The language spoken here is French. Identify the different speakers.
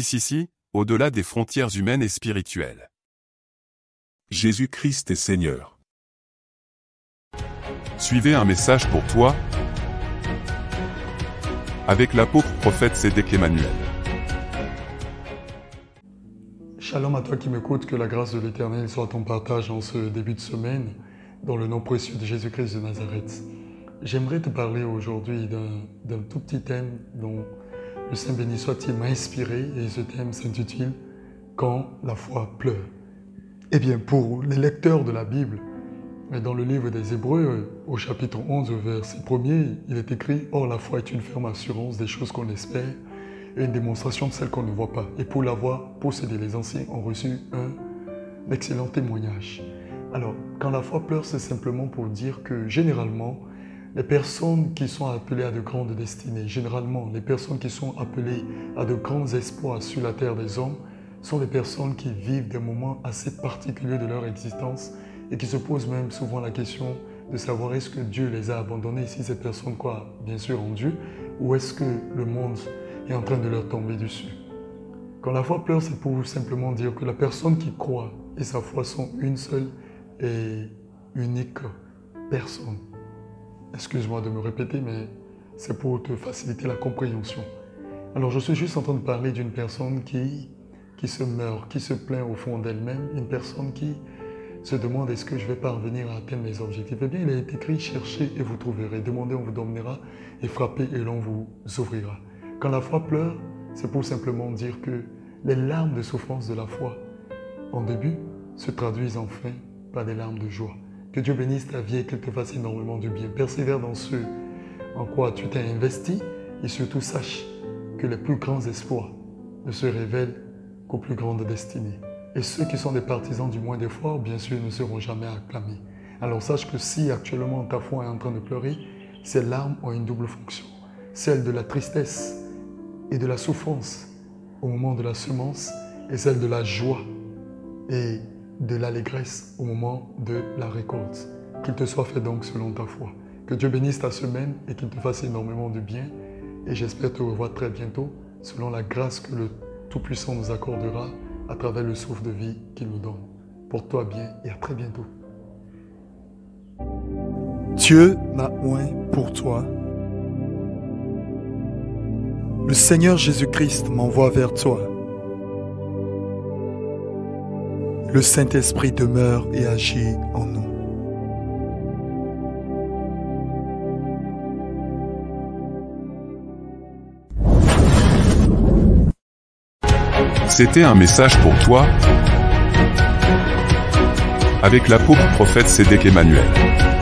Speaker 1: d'ici, au-delà des frontières humaines et spirituelles.
Speaker 2: Jésus-Christ est Seigneur.
Speaker 1: Suivez un message pour toi, avec l'apôtre prophète Sédek Emmanuel.
Speaker 3: Shalom à toi qui m'écoutes, que la grâce de l'Éternel soit ton partage en ce début de semaine, dans le nom précieux de Jésus-Christ de Nazareth. J'aimerais te parler aujourd'hui d'un tout petit thème dont le Saint béni soit-il m'a inspiré, et ce thème s'intitule « Quand la foi pleure ». Eh bien, pour les lecteurs de la Bible, dans le livre des Hébreux, au chapitre 11, au verset 1er, il est écrit « Or la foi est une ferme assurance des choses qu'on espère et une démonstration de celles qu'on ne voit pas. Et pour l'avoir possédé, les anciens ont reçu un excellent témoignage. » Alors, quand la foi pleure, c'est simplement pour dire que généralement, les personnes qui sont appelées à de grandes destinées, généralement les personnes qui sont appelées à de grands espoirs sur la terre des hommes, sont des personnes qui vivent des moments assez particuliers de leur existence et qui se posent même souvent la question de savoir est-ce que Dieu les a abandonnés, si ces personnes croient bien sûr en Dieu, ou est-ce que le monde est en train de leur tomber dessus. Quand la foi pleure, c'est pour simplement dire que la personne qui croit et sa foi sont une seule et unique personne. Excuse-moi de me répéter, mais c'est pour te faciliter la compréhension. Alors je suis juste en train de parler d'une personne qui se meurt, qui se plaint au fond d'elle-même, une personne qui se demande est-ce que je vais parvenir à atteindre mes objectifs. Eh bien, il est écrit, cherchez et vous trouverez, demandez, on vous donnera, et frappez et l'on vous ouvrira. Quand la foi pleure, c'est pour simplement dire que les larmes de souffrance de la foi, en début, se traduisent enfin par des larmes de joie. Que Dieu bénisse ta vie et qu'il te fasse énormément de bien. Persévère dans ce en quoi tu t'es investi et surtout sache que les plus grands espoirs ne se révèlent qu'aux plus grandes destinées. Et ceux qui sont des partisans du moins d'efforts, bien sûr, ne seront jamais acclamés. Alors sache que si actuellement ta foi est en train de pleurer, ces larmes ont une double fonction. Celle de la tristesse et de la souffrance au moment de la semence et celle de la joie et de l'allégresse au moment de la récolte. Qu'il te soit fait donc selon ta foi. Que Dieu bénisse ta semaine et qu'il te fasse énormément de bien. Et j'espère te revoir très bientôt selon la grâce que le Tout-Puissant nous accordera à travers le souffle de vie qu'il nous donne. Porte-toi bien et à très bientôt.
Speaker 4: Dieu m'a oint pour toi. Le Seigneur Jésus-Christ m'envoie vers toi. Le Saint-Esprit demeure et agit en nous.
Speaker 1: C'était un message pour toi, avec l'apôtre prophète Sédek Emmanuel.